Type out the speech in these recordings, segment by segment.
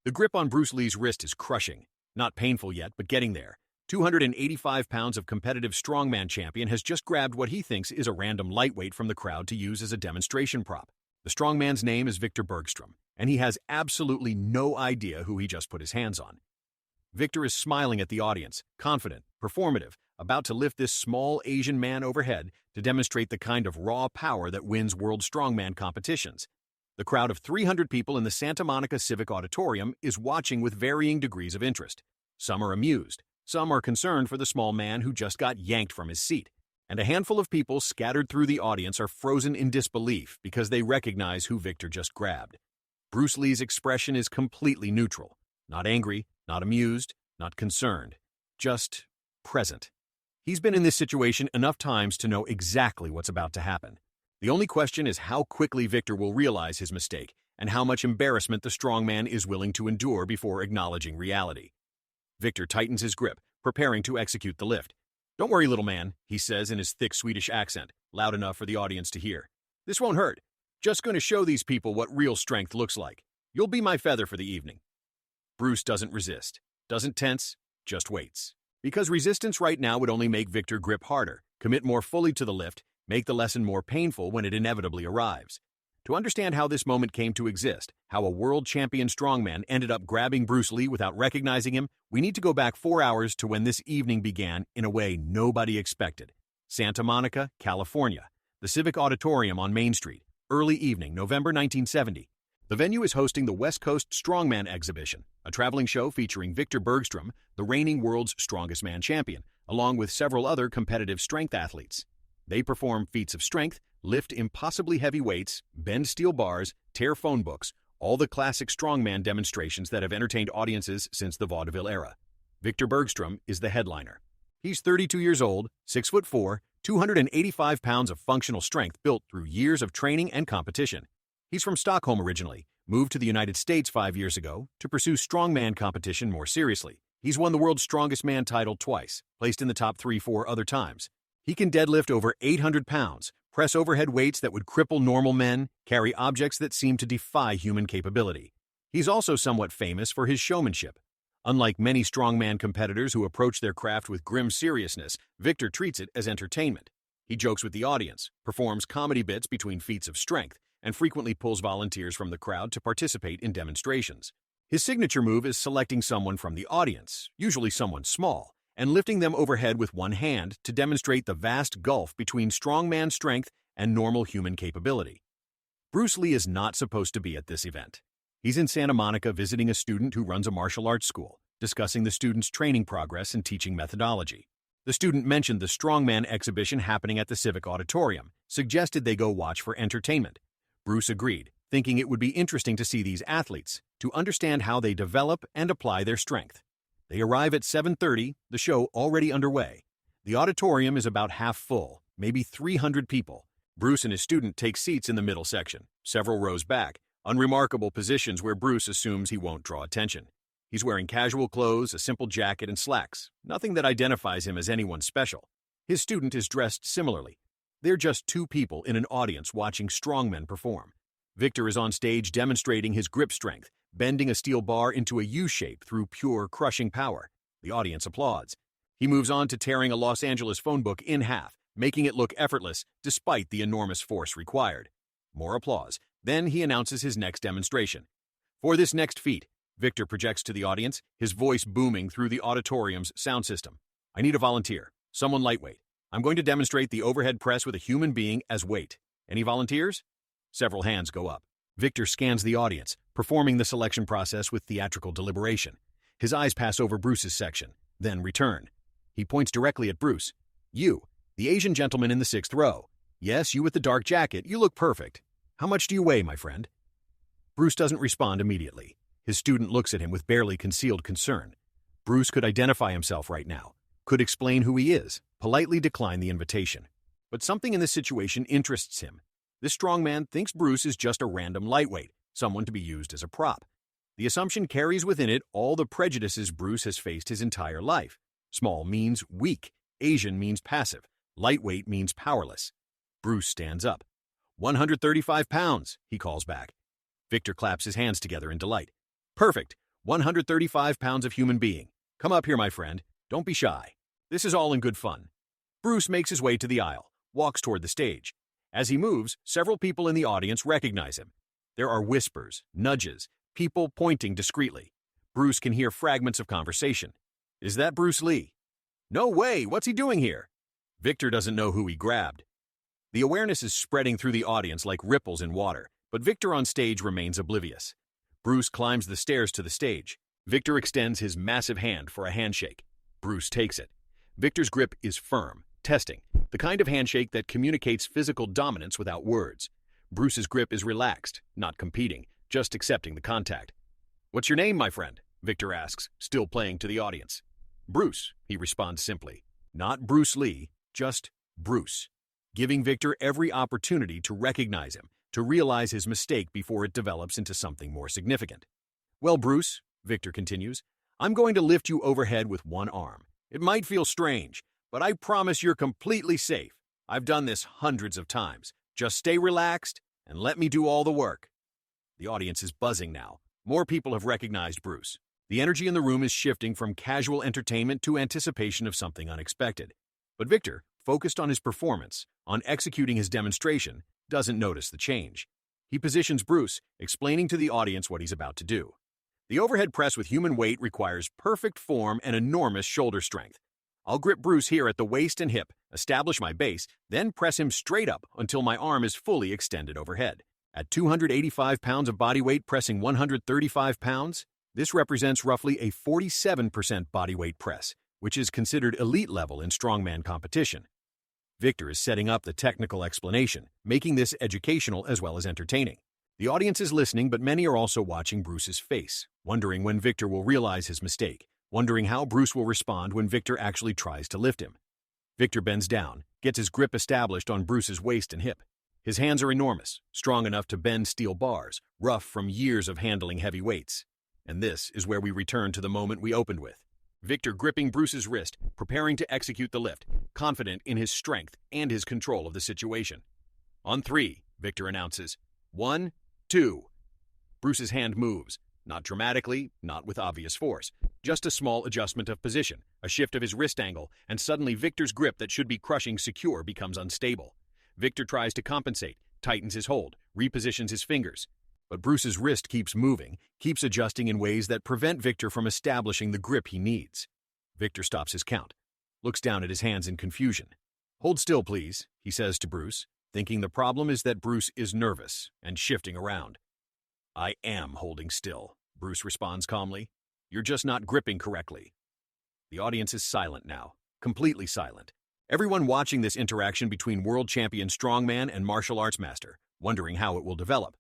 The grip on Bruce Lee's wrist is crushing. Not painful yet, but getting there. 285 pounds of competitive strongman champion has just grabbed what he thinks is a random lightweight from the crowd to use as a demonstration prop. The strongman's name is Viktor Bergström, and he has absolutely no idea who he just put his hands on. Viktor is smiling at the audience, confident, performative, about to lift this small Asian man overhead to demonstrate the kind of raw power that wins world strongman competitions. The crowd of 300 people in the Santa Monica Civic Auditorium is watching with varying degrees of interest. Some are amused, some are concerned for the small man who just got yanked from his seat, and a handful of people scattered through the audience are frozen in disbelief because they recognize who Viktor just grabbed. Bruce Lee's expression is completely neutral, not angry, not amused, not concerned, just present. He's been in this situation enough times to know exactly what's about to happen. The only question is how quickly Viktor will realize his mistake and how much embarrassment the strongman is willing to endure before acknowledging reality. Viktor tightens his grip, preparing to execute the lift. "Don't worry, little man," he says in his thick Swedish accent, loud enough for the audience to hear. "This won't hurt. Just going to show these people what real strength looks like. You'll be my feather for the evening." Bruce doesn't resist, doesn't tense, just waits. Because resistance right now would only make Viktor grip harder, commit more fully to the lift, make the lesson more painful when it inevitably arrives. To understand how this moment came to exist, how a world champion strongman ended up grabbing Bruce Lee without recognizing him, we need to go back 4 hours to when this evening began in a way nobody expected. Santa Monica, California, the Civic Auditorium on Main Street, early evening, November 1970. The venue is hosting the West Coast Strongman Exhibition, a traveling show featuring Viktor Bergström, the reigning world's strongest man champion, along with several other competitive strength athletes. They perform feats of strength, lift impossibly heavy weights, bend steel bars, tear phone books, all the classic strongman demonstrations that have entertained audiences since the vaudeville era. Viktor Bergström is the headliner. He's 32 years old, 6'4", 285 pounds of functional strength built through years of training and competition. He's from Stockholm originally, moved to the United States 5 years ago to pursue strongman competition more seriously. He's won the world's strongest man title twice, placed in the top 3-4 other times. He can deadlift over 800 pounds, press overhead weights that would cripple normal men, carry objects that seem to defy human capability. He's also somewhat famous for his showmanship. Unlike many strongman competitors who approach their craft with grim seriousness, Viktor treats it as entertainment. He jokes with the audience, performs comedy bits between feats of strength, and frequently pulls volunteers from the crowd to participate in demonstrations. His signature move is selecting someone from the audience, usually someone small, and lifting them overhead with one hand to demonstrate the vast gulf between strongman strength and normal human capability. Bruce Lee is not supposed to be at this event. He's in Santa Monica visiting a student who runs a martial arts school, discussing the student's training progress and teaching methodology. The student mentioned the Strongman exhibition happening at the Civic Auditorium, suggested they go watch for entertainment. Bruce agreed, thinking it would be interesting to see these athletes, to understand how they develop and apply their strength. They arrive at 7:30, the show already underway. The auditorium is about half full, maybe 300 people. Bruce and his student take seats in the middle section, several rows back, unremarkable positions where Bruce assumes he won't draw attention. He's wearing casual clothes, a simple jacket and slacks, nothing that identifies him as anyone special. His student is dressed similarly. They're just two people in an audience watching strongmen perform. Viktor is on stage demonstrating his grip strength, bending a steel bar into a U-shape through pure crushing power. The audience applauds. He moves on to tearing a Los Angeles phone book in half, making it look effortless despite the enormous force required. More applause. Then he announces his next demonstration. For this next feat, Viktor projects to the audience, his voice booming through the auditorium's sound system. "I need a volunteer, someone lightweight. I'm going to demonstrate the overhead press with a human being as weight. Any volunteers?" Several hands go up. Viktor scans the audience, performing the selection process with theatrical deliberation. His eyes pass over Bruce's section, then return. He points directly at Bruce. "You, the Asian gentleman in the 6th row. Yes, you with the dark jacket, you look perfect. How much do you weigh, my friend?" Bruce doesn't respond immediately. His student looks at him with barely concealed concern. Bruce could identify himself right now, could explain who he is, politely decline the invitation. But something in this situation interests him. This strongman thinks Bruce is just a random lightweight, someone to be used as a prop. The assumption carries within it all the prejudices Bruce has faced his entire life. Small means weak, Asian means passive, lightweight means powerless. Bruce stands up. 135 pounds, he calls back. Viktor claps his hands together in delight. "Perfect. 135 pounds of human being. Come up here, my friend. Don't be shy. This is all in good fun. Bruce makes his way to the aisle, walks toward the stage. As he moves, several people in the audience recognize him. There are whispers, nudges, people pointing discreetly. Bruce can hear fragments of conversation. Is that Bruce Lee? No way, what's he doing here? Viktor doesn't know who he grabbed. The awareness is spreading through the audience like ripples in water, but Viktor on stage remains oblivious. Bruce climbs the stairs to the stage. Viktor extends his massive hand for a handshake. Bruce takes it. Viktor's grip is firm, testing, the kind of handshake that communicates physical dominance without words. Bruce's grip is relaxed, not competing, just accepting the contact. What's your name, my friend? Viktor asks, still playing to the audience. Bruce, he responds simply. Not Bruce Lee, just Bruce, giving Viktor every opportunity to recognize him, to realize his mistake before it develops into something more significant. Well, Bruce, Viktor continues, I'm going to lift you overhead with one arm. It might feel strange, but I promise you're completely safe. I've done this hundreds of times. Just stay relaxed and let me do all the work. The audience is buzzing now. More people have recognized Bruce. The energy in the room is shifting from casual entertainment to anticipation of something unexpected. But Viktor, focused on his performance, on executing his demonstration, doesn't notice the change. He positions Bruce, explaining to the audience what he's about to do. The overhead press with human weight requires perfect form and enormous shoulder strength. I'll grip Bruce here at the waist and hip, establish my base, then press him straight up until my arm is fully extended overhead. At 285 pounds of body weight pressing 135 pounds, this represents roughly a 47% body weight press, which is considered elite level in strongman competition. Viktor is setting up the technical explanation, making this educational as well as entertaining. The audience is listening, but many are also watching Bruce's face, wondering when Viktor will realize his mistake, wondering how Bruce will respond when Viktor actually tries to lift him. Viktor bends down, gets his grip established on Bruce's waist and hip. His hands are enormous, strong enough to bend steel bars, rough from years of handling heavy weights. And this is where we return to the moment we opened with. Viktor gripping Bruce's wrist, preparing to execute the lift, confident in his strength and his control of the situation. On 3, Viktor announces, 1, 2. Bruce's hand moves, not dramatically, not with obvious force, just a small adjustment of position, a shift of his wrist angle, and suddenly Viktor's grip that should be crushing secure becomes unstable. Viktor tries to compensate, tightens his hold, repositions his fingers. But Bruce's wrist keeps moving, keeps adjusting in ways that prevent Viktor from establishing the grip he needs. Viktor stops his count, looks down at his hands in confusion. Hold still, please, he says to Bruce, thinking the problem is that Bruce is nervous and shifting around. I am holding still, Bruce responds calmly. You're just not gripping correctly. The audience is silent now, completely silent. Everyone watching this interaction between world champion strongman and martial arts master, wondering how it will develop.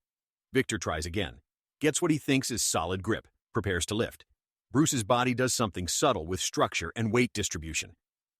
Viktor tries again, gets what he thinks is solid grip, prepares to lift. Bruce's body does something subtle with structure and weight distribution.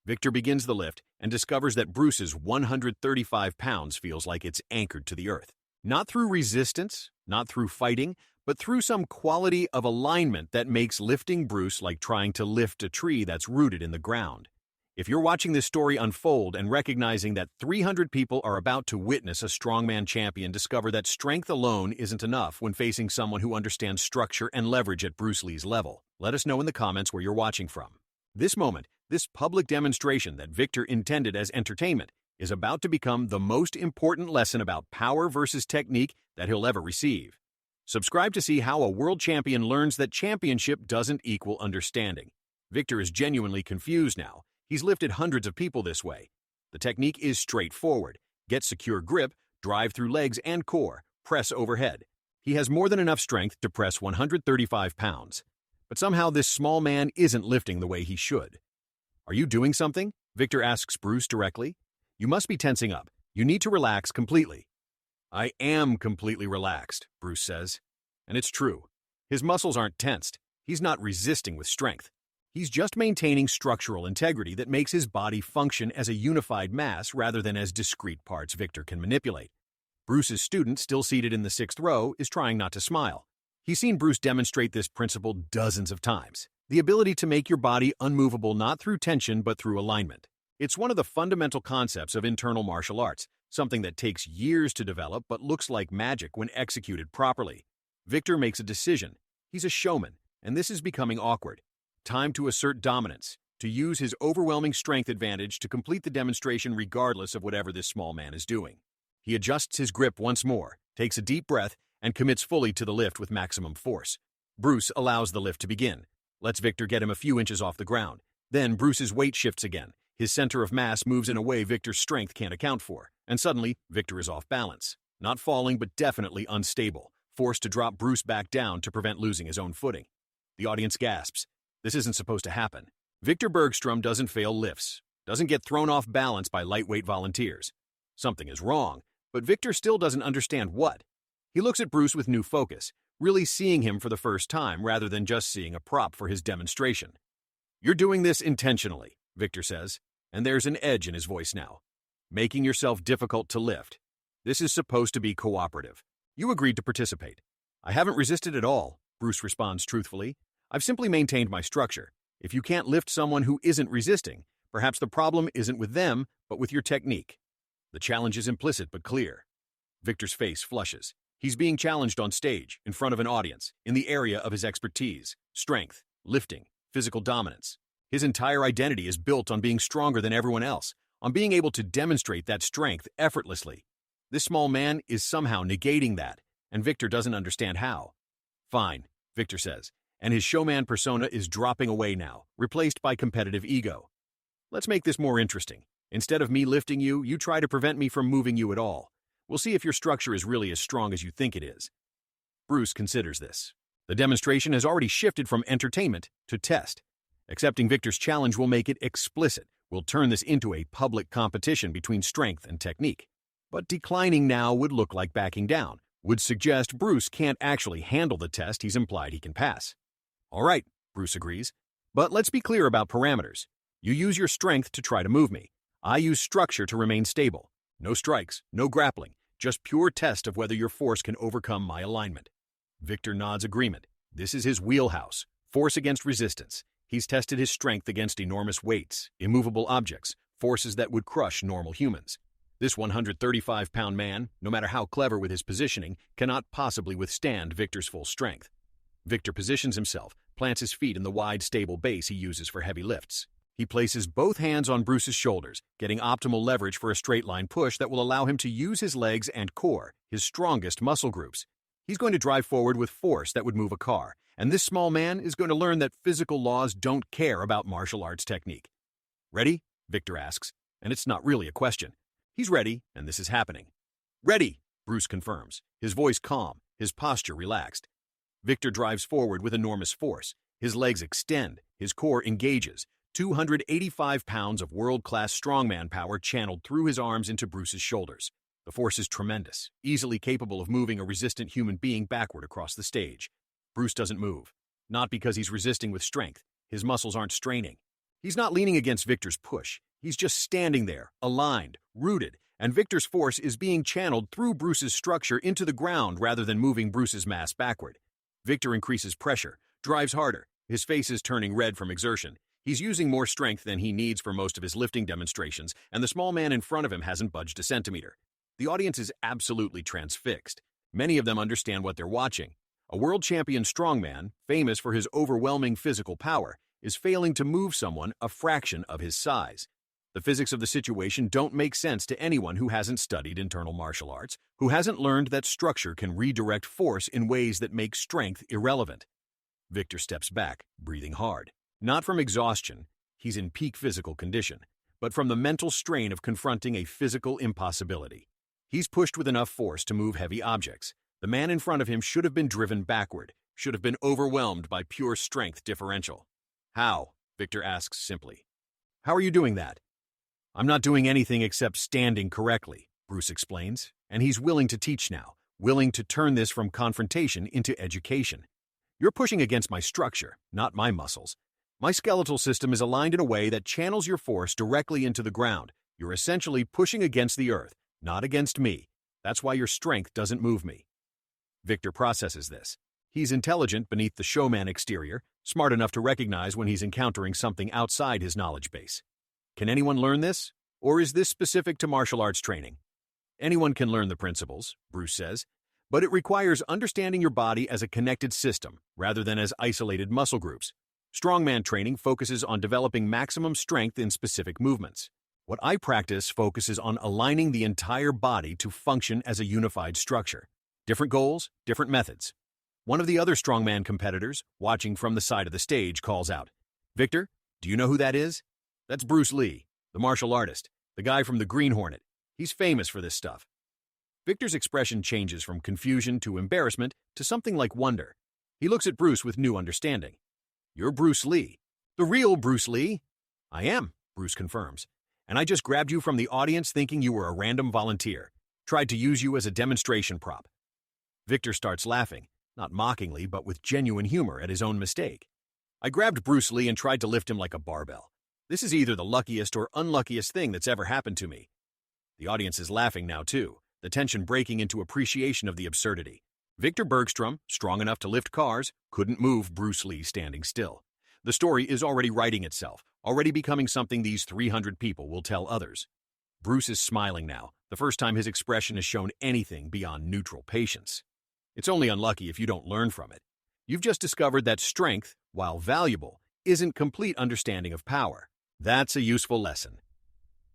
Viktor begins the lift and discovers that Bruce's 135 pounds feels like it's anchored to the earth. Not through resistance, not through fighting, but through some quality of alignment that makes lifting Bruce like trying to lift a tree that's rooted in the ground. If you're watching this story unfold and recognizing that 300 people are about to witness a strongman champion discover that strength alone isn't enough when facing someone who understands structure and leverage at Bruce Lee's level, let us know in the comments where you're watching from. This moment, this public demonstration that Viktor intended as entertainment, is about to become the most important lesson about power versus technique that he'll ever receive. Subscribe to see how a world champion learns that championship doesn't equal understanding. Viktor is genuinely confused now. He's lifted hundreds of people this way. The technique is straightforward. Get secure grip, drive through legs and core, press overhead. He has more than enough strength to press 135 pounds. But somehow this small man isn't lifting the way he should. Are you doing something? Viktor asks Bruce directly. You must be tensing up. You need to relax completely. I am completely relaxed, Bruce says. And it's true. His muscles aren't tensed. He's not resisting with strength. He's just maintaining structural integrity that makes his body function as a unified mass rather than as discrete parts Viktor can manipulate. Bruce's student, still seated in the 6th row, is trying not to smile. He's seen Bruce demonstrate this principle dozens of times. The ability to make your body unmovable not through tension but through alignment. It's one of the fundamental concepts of internal martial arts, something that takes years to develop but looks like magic when executed properly. Viktor makes a decision. He's a showman, and this is becoming awkward. Time to assert dominance, to use his overwhelming strength advantage to complete the demonstration regardless of whatever this small man is doing. He adjusts his grip once more, takes a deep breath, and commits fully to the lift with maximum force. Bruce allows the lift to begin, lets Viktor get him a few inches off the ground. Then Bruce's weight shifts again. His center of mass moves in a way Viktor's strength can't account for, and suddenly, Viktor is off balance. Not falling, but definitely unstable, forced to drop Bruce back down to prevent losing his own footing. The audience gasps. This isn't supposed to happen. Viktor Bergström doesn't fail lifts, doesn't get thrown off balance by lightweight volunteers. Something is wrong, but Viktor still doesn't understand what. He looks at Bruce with new focus, really seeing him for the first time rather than just seeing a prop for his demonstration. "You're doing this intentionally," Viktor says, and there's an edge in his voice now. "Making yourself difficult to lift. This is supposed to be cooperative. You agreed to participate." "I haven't resisted at all," Bruce responds truthfully. "I've simply maintained my structure. If you can't lift someone who isn't resisting, perhaps the problem isn't with them, but with your technique." The challenge is implicit but clear. Viktor's face flushes. He's being challenged on stage, in front of an audience, in the area of his expertise, strength, lifting, physical dominance. His entire identity is built on being stronger than everyone else, on being able to demonstrate that strength effortlessly. This small man is somehow negating that, and Viktor doesn't understand how. "Fine," Viktor says, and his showman persona is dropping away now, replaced by competitive ego. "Let's make this more interesting. Instead of me lifting you, you try to prevent me from moving you at all. We'll see if your structure is really as strong as you think it is." Bruce considers this. The demonstration has already shifted from entertainment to test. Accepting Viktor's challenge will make it explicit, will turn this into a public competition between strength and technique. But declining now would look like backing down, would suggest Bruce can't actually handle the test he's implied he can pass. "All right," Bruce agrees, "but let's be clear about parameters. You use your strength to try to move me. I use structure to remain stable. No strikes, no grappling, just pure test of whether your force can overcome my alignment." Viktor nods agreement. This is his wheelhouse, force against resistance. He's tested his strength against enormous weights, immovable objects, forces that would crush normal humans. This 135-pound man, no matter how clever with his positioning, cannot possibly withstand Viktor's full strength. Viktor positions himself, plants his feet in the wide, stable base he uses for heavy lifts. He places both hands on Bruce's shoulders, getting optimal leverage for a straight-line push that will allow him to use his legs and core, his strongest muscle groups. He's going to drive forward with force that would move a car, and this small man is going to learn that physical laws don't care about martial arts technique. "Ready?" Viktor asks, and it's not really a question. He's ready, and this is happening. "Ready," Bruce confirms, his voice calm, his posture relaxed. Viktor drives forward with enormous force. His legs extend, his core engages. 285 pounds of world-class strongman power channeled through his arms into Bruce's shoulders. The force is tremendous, easily capable of moving a resistant human being backward across the stage. Bruce doesn't move. Not because he's resisting with strength. His muscles aren't straining. He's not leaning against Viktor's push. He's just standing there, aligned, rooted, and Viktor's force is being channeled through Bruce's structure into the ground rather than moving Bruce's mass backward. Viktor increases pressure, drives harder. His face is turning red from exertion. He's using more strength than he needs for most of his lifting demonstrations, and the small man in front of him hasn't budged a centimeter. The audience is absolutely transfixed. Many of them understand what they're watching. A world champion strongman, famous for his overwhelming physical power, is failing to move someone a fraction of his size. The physics of the situation don't make sense to anyone who hasn't studied internal martial arts, who hasn't learned that structure can redirect force in ways that make strength irrelevant. Viktor steps back, breathing hard. Not from exhaustion, he's in peak physical condition, but from the mental strain of confronting a physical impossibility. He's pushed with enough force to move heavy objects. The man in front of him should have been driven backward, should have been overwhelmed by pure strength differential. "How?" Viktor asks simply. "How are you doing that?" "I'm not doing anything except standing correctly," Bruce explains, and he's willing to teach now, willing to turn this from confrontation into education. "You're pushing against my structure, not my muscles. My skeletal system is aligned in a way that channels your force directly into the ground. You're essentially pushing against the earth, not against me. That's why your strength doesn't move me." Viktor processes this. He's intelligent beneath the showman exterior, smart enough to recognize when he's encountering something outside his knowledge base. Can anyone learn this? Or is this specific to martial arts training? Anyone can learn the principles, Bruce says, but it requires understanding your body as a connected system rather than as isolated muscle groups. Strongman training focuses on developing maximum strength in specific movements. What I practice focuses on aligning the entire body to function as a unified structure. Different goals, different methods. One of the other Strongman competitors, watching from the side of the stage, calls out, "Victor, do you know who that is?" "That's Bruce Lee, the martial artist, the guy from the Green Hornet. He's famous for this stuff." Victor's expression changes from confusion to embarrassment to something like wonder. He looks at Bruce with new understanding. "You're Bruce Lee. The real Bruce Lee?" "I am," Bruce confirms. "And I just grabbed you from the audience thinking you were a random volunteer. Tried to use you as a demonstration prop." Victor starts laughing, not mockingly but with genuine humor at his own mistake. "I grabbed Bruce Lee and tried to lift him like a barbell. This is either the luckiest or unluckiest thing that's ever happened to me." The audience is laughing now too, the tension breaking into appreciation of the absurdity. Viktor Bergström, strong enough to lift cars, couldn't move Bruce Lee standing still. The story is already writing itself, already becoming something these 300 people will tell others. Bruce is smiling now, the first time his expression has shown anything beyond neutral patience. It's only unlucky if you don't learn from it. You've just discovered that strength, while valuable, isn't complete understanding of power. That's a useful lesson.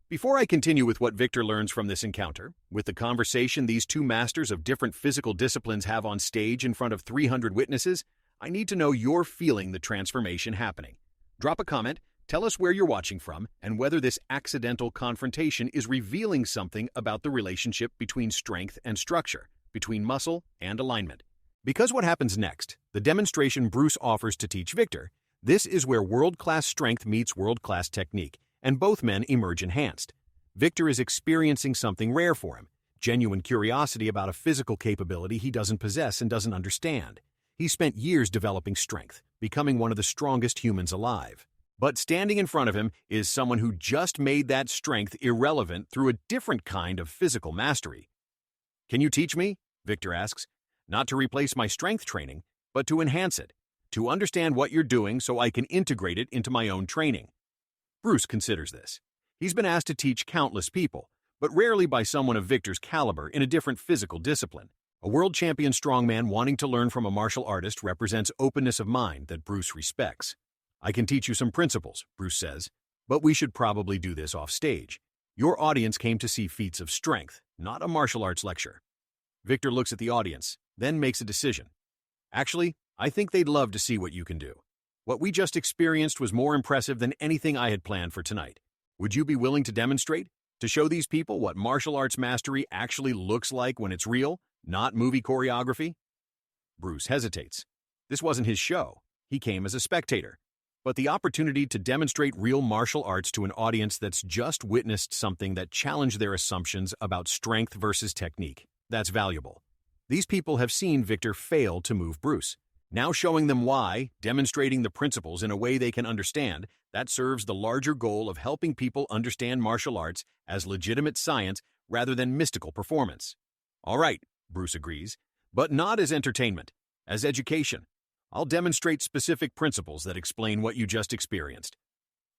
Before I continue with what Victor learns from this encounter, with the conversation these two masters of different physical disciplines have on stage in front of 300 witnesses, I need to know you're feeling the transformation happening. Drop a comment, tell us where you're watching from, and whether this accidental confrontation is revealing something about the relationship between strength and structure, between muscle and alignment. Because what happens next, the demonstration Bruce offers to teach Victor, this is where world-class strength meets world-class technique, and both men emerge enhanced. Victor is experiencing something rare for him, genuine curiosity about a physical capability he doesn't possess and doesn't understand. He spent years developing strength, becoming one of the strongest humans alive. But standing in front of him is someone who just made that strength irrelevant through a different kind of physical mastery. "Can you teach me?" Victor asks. "Not to replace my strength training, but to enhance it, to understand what you're doing so I can integrate it into my own training." Bruce considers this. He's been asked to teach countless people, but rarely by someone of Victor's caliber in a different physical discipline. A world champion strongman wanting to learn from a martial artist represents openness of mind that Bruce respects. "I can teach you some principles," Bruce says, "but we should probably do this off stage. Your audience came to see feats of strength, not a martial arts lecture." Victor looks at the audience, then makes a decision. "Actually, I think they'd love to see what you can do. What we just experienced was more impressive than anything I had planned for tonight. Would you be willing to demonstrate? To show these people what martial arts mastery actually looks like when it's real, not movie choreography?" Bruce hesitates. This wasn't his show. He came as a spectator. But the opportunity to demonstrate real martial arts to an audience that's just witnessed something that challenged their assumptions about strength versus technique, that's valuable. These people have seen Victor fail to move Bruce. Now showing them why, demonstrating the principles in a way they can understand, that serves the larger goal of helping people understand martial arts as legitimate science rather than mystical performance. "All right," Bruce agrees, "but not as entertainment, as education. I'll demonstrate specific principles that explain what you just experienced."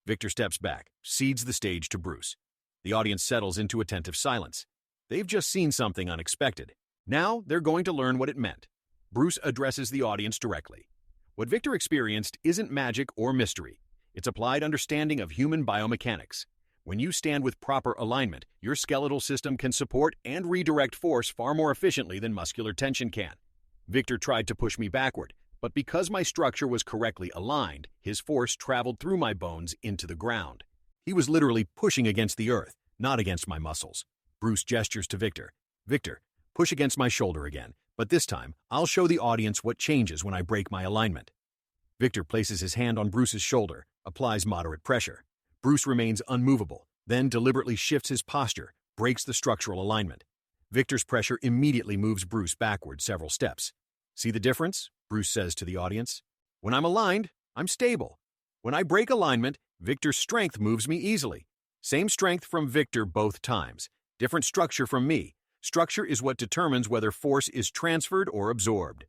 Victor steps back, cedes the stage to Bruce. The audience settles into attentive silence. They've just seen something unexpected. Now they're going to learn what it meant. Bruce addresses the audience directly. What Victor experienced isn't magic or mystery. It's applied understanding of human biomechanics. When you stand with proper alignment, your skeletal system can support and redirect force far more efficiently than muscular tension can. Victor tried to push me backward, but because my structure was correctly aligned, his force traveled through my bones into the ground. He was literally pushing against the earth, not against my muscles. Bruce gestures to Victor. "Victor, push against my shoulder again, but this time I'll show the audience what changes when I break my alignment." Victor places his hand on Bruce's shoulder, applies moderate pressure. Bruce remains unmovable, then deliberately shifts his posture, breaks the structural alignment. Victor's pressure immediately moves Bruce backward several steps. "See the difference?" Bruce says to the audience. "When I'm aligned, I'm stable. When I break alignment, Victor's strength moves me easily. Same strength from Victor both times. Different structure from me. Structure is what determines whether force is transferred or absorbed."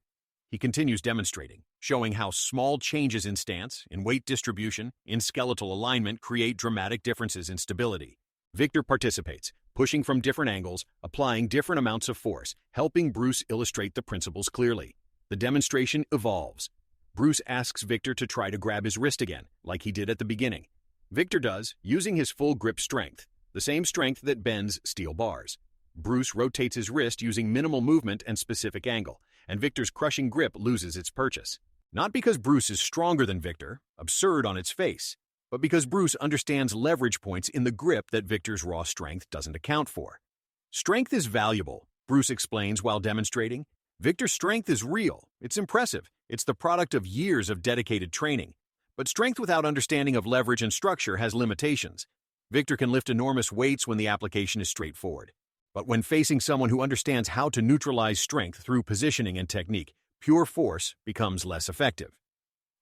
He continues demonstrating, showing how small changes in stance, in weight distribution, in skeletal alignment create dramatic differences in stability. Victor participates, pushing from different angles, applying different amounts of force, helping Bruce illustrate the principles clearly. The demonstration evolves. Bruce asks Viktor to try to grab his wrist again, like he did at the beginning. Viktor does, using his full grip strength, the same strength that bends steel bars. Bruce rotates his wrist using minimal movement and specific angle, and Viktor's crushing grip loses its purchase. Not because Bruce is stronger than Viktor, absurd on its face, but because Bruce understands leverage points in the grip that Viktor's raw strength doesn't account for. Strength is valuable, Bruce explains while demonstrating. Viktor's strength is real, it's impressive, it's the product of years of dedicated training. But strength without understanding of leverage and structure has limitations. Viktor can lift enormous weights when the application is straightforward. But when facing someone who understands how to neutralize strength through positioning and technique, pure force becomes less effective.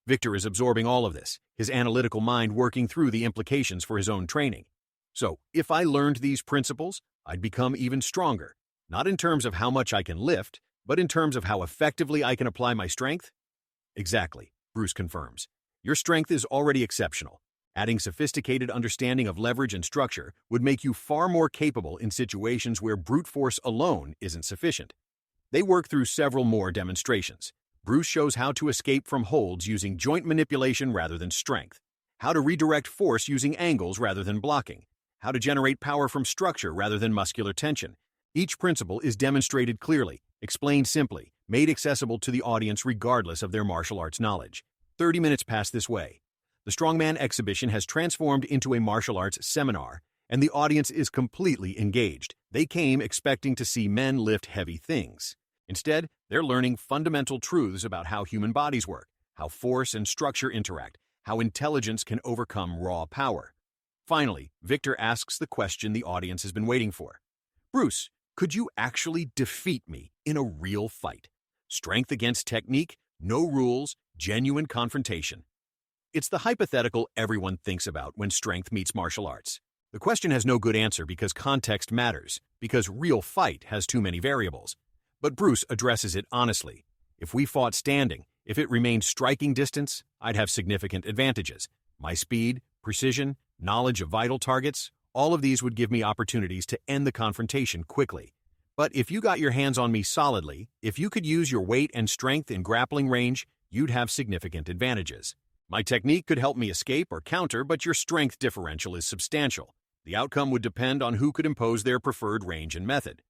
Viktor is absorbing all of this, his analytical mind working through the implications for his own training. So, if I learned these principles, I'd become even stronger, not in terms of how much I can lift, but in terms of how effectively I can apply my strength? Exactly, Bruce confirms. Your strength is already exceptional. Adding sophisticated understanding of leverage and structure would make you far more capable in situations where brute force alone isn't sufficient. They work through several more demonstrations. Bruce shows how to escape from holds using joint manipulation rather than strength, how to redirect force using angles rather than blocking, how to generate power from structure rather than muscular tension. Each principle is demonstrated clearly, explained simply, made accessible to the audience regardless of their martial arts knowledge. 30 minutes pass this way. The Strongman exhibition has transformed into a martial arts seminar, and the audience is completely engaged. They came expecting to see men lift heavy things. Instead, they're learning fundamental truths about how human bodies work, how force and structure interact, how intelligence can overcome raw power. Finally, Viktor asks the question the audience has been waiting for. Bruce, could you actually defeat me in a real fight? Strength against technique, no rules, genuine confrontation. It's the hypothetical everyone thinks about when strength meets martial arts. The question has no good answer because context matters, because real fight has too many variables. But Bruce addresses it honestly. If we fought standing, if it remained striking distance, I'd have significant advantages. My speed, precision, knowledge of vital targets, all of these would give me opportunities to end the confrontation quickly. But if you got your hands on me solidly, if you could use your weight and strength in grappling range, you'd have significant advantages. My technique could help me escape or counter, but your strength differential is substantial. The outcome would depend on who could impose their preferred range and method.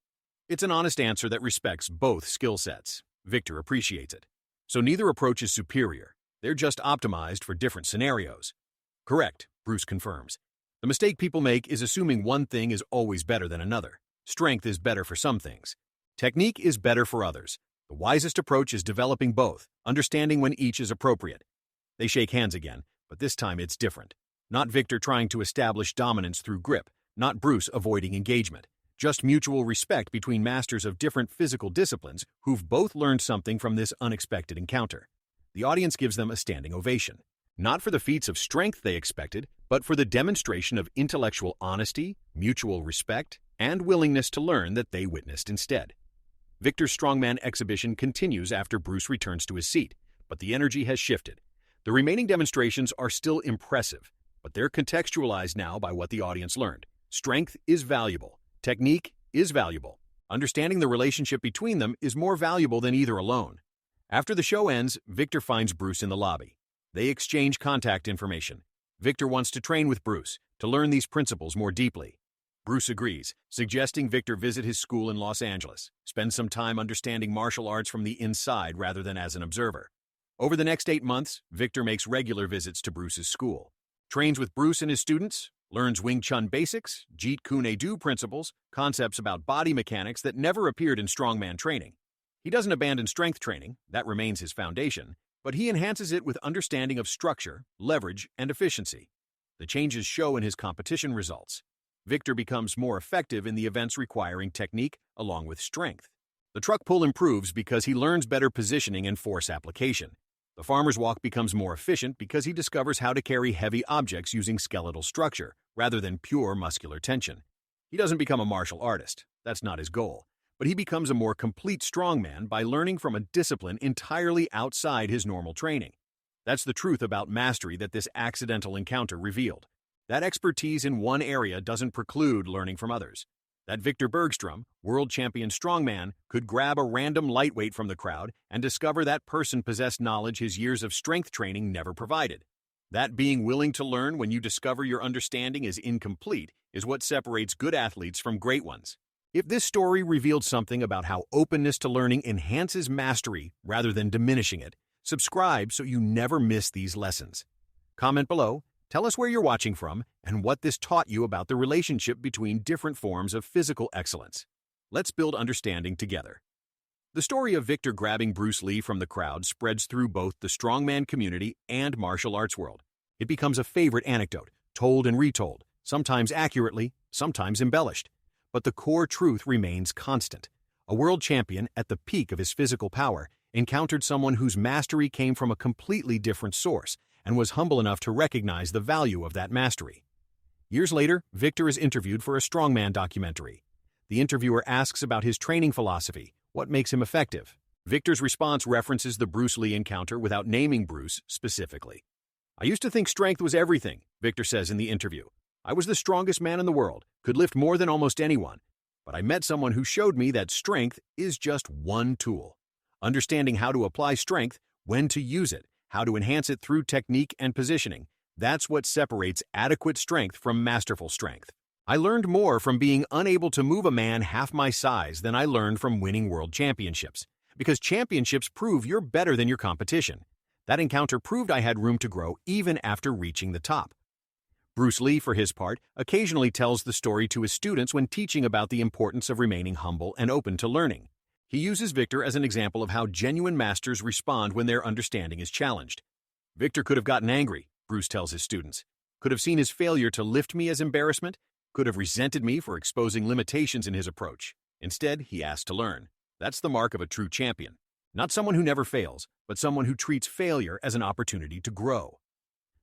It's an honest answer that respects both skill sets. Viktor appreciates it. So neither approach is superior. They're just optimized for different scenarios. Correct, Bruce confirms. The mistake people make is assuming one thing is always better than another. Strength is better for some things. Technique is better for others. The wisest approach is developing both, understanding when each is appropriate. They shake hands again, but this time it's different. Not Viktor trying to establish dominance through grip, not Bruce avoiding engagement. Just mutual respect between masters of different physical disciplines who've both learned something from this unexpected encounter. The audience gives them a standing ovation. Not for the feats of strength they expected, but for the demonstration of intellectual honesty, mutual respect, and willingness to learn that they witnessed instead. Viktor's Strongman exhibition continues after Bruce returns to his seat, but the energy has shifted. The remaining demonstrations are still impressive, but they're contextualized now by what the audience learned. Strength is valuable. Technique is valuable. Understanding the relationship between them is more valuable than either alone. After the show ends, Viktor finds Bruce in the lobby. They exchange contact information. Viktor wants to train with Bruce to learn these principles more deeply. Bruce agrees, suggesting Viktor visit his school in Los Angeles, spend some time understanding martial arts from the inside rather than as an observer. Over the next 8 months, Viktor makes regular visits to Bruce's school, trains with Bruce and his students, learns Wing Chun basics, Jeet Kune Do principles, concepts about body mechanics that never appeared in strongman training. He doesn't abandon strength training, that remains his foundation, but he enhances it with understanding of structure, leverage, and efficiency. The changes show in his competition results. Viktor becomes more effective in the events requiring technique along with strength. The truck pull improves because he learns better positioning and force application. The farmer's walk becomes more efficient because he discovers how to carry heavy objects using skeletal structure rather than pure muscular tension. He doesn't become a martial artist, that's not his goal, but he becomes a more complete strongman by learning from a discipline entirely outside his normal training. That's the truth about mastery that this accidental encounter revealed. That expertise in one area doesn't preclude learning from others. That Viktor Bergström, world champion strongman, could grab a random lightweight from the crowd and discover that person possessed knowledge his years of strength training never provided. That being willing to learn when you discover your understanding is incomplete is what separates good athletes from great ones. If this story revealed something about how openness to learning enhances mastery rather than diminishing it, subscribe so you never miss these lessons. Comment below, tell us where you're watching from and what this taught you about the relationship between different forms of physical excellence. Let's build understanding together. The story of Viktor grabbing Bruce Lee from the crowd spreads through both the strongman community and martial arts world. It becomes a favorite anecdote, told and retold, sometimes accurately, sometimes embellished. But the core truth remains constant. A world champion at the peak of his physical power encountered someone whose mastery came from a completely different source and was humble enough to recognize the value of that mastery. Years later, Viktor is interviewed for a strongman documentary. The interviewer asks about his training philosophy, what makes him effective. Viktor's response references the Bruce Lee encounter without naming Bruce specifically. "I used to think strength was everything," Viktor says in the interview. "I was the strongest man in the world, could lift more than almost anyone. But I met someone who showed me that strength is just one tool. Understanding how to apply strength, when to use it, how to enhance it through technique and positioning, that's what separates adequate strength from masterful strength. I learned more from being unable to move a man half my size than I learned from winning world championships, because championships prove you're better than your competition. That encounter proved I had room to grow even after reaching the top." Bruce Lee, for his part, occasionally tells the story to his students when teaching about the importance of remaining humble and open to learning. He uses Viktor as an example of how genuine masters respond when their understanding is challenged. "Viktor could have gotten angry," Bruce tells his students. "Could have seen his failure to lift me as embarrassment, could have resented me for exposing limitations in his approach. Instead, he asked to learn. That's the mark of a true champion. Not someone who never fails, but someone who treats failure as an opportunity to grow."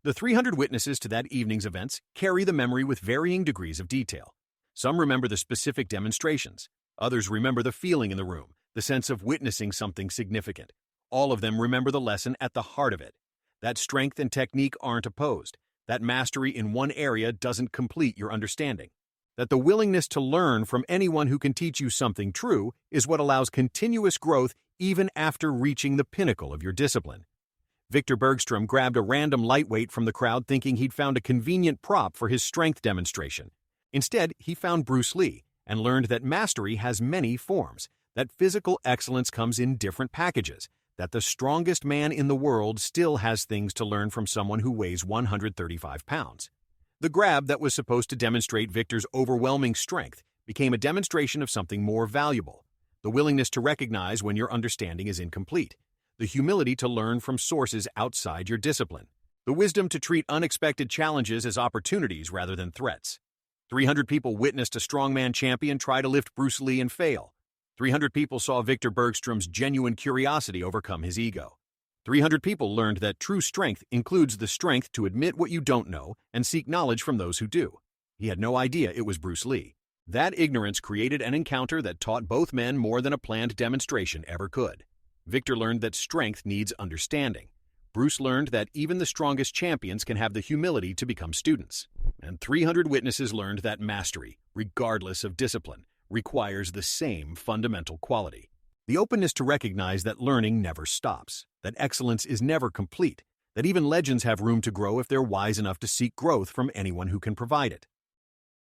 The 300 witnesses to that evening's events carry the memory with varying degrees of detail. Some remember the specific demonstrations. Others remember the feeling in the room, the sense of witnessing something significant. All of them remember the lesson at the heart of it. That strength and technique aren't opposed. That mastery in one area doesn't complete your understanding. That the willingness to learn from anyone who can teach you something true is what allows continuous growth even after reaching the pinnacle of your discipline. Viktor Bergström grabbed a random lightweight from the crowd thinking he'd found a convenient prop for his strength demonstration. Instead, he found Bruce Lee and learned that mastery has many forms, that physical excellence comes in different packages, that the strongest man in the world still has things to learn from someone who weighs 135 pounds. The grab that was supposed to demonstrate Viktor's overwhelming strength became a demonstration of something more valuable: the willingness to recognize when your understanding is incomplete, the humility to learn from sources outside your discipline, the wisdom to treat unexpected challenges as opportunities rather than threats. 300 people witnessed a strongman champion try to lift Bruce Lee and fail. 300 people saw Viktor Bergström's genuine curiosity overcome his ego. 300 people learned that true strength includes the strength to admit what you don't know and seek knowledge from those who do. He had no idea it was Bruce Lee. That ignorance created an encounter that taught both men more than a planned demonstration ever could. Viktor learned that strength needs understanding. Bruce learned that even the strongest champions can have the humility to become students. And 300 witnesses learned that mastery, regardless of discipline, requires the same fundamental quality: the openness to recognize that learning never stops, that excellence is never complete, that even legends have room to grow if they're wise enough to seek growth from anyone who can provide it.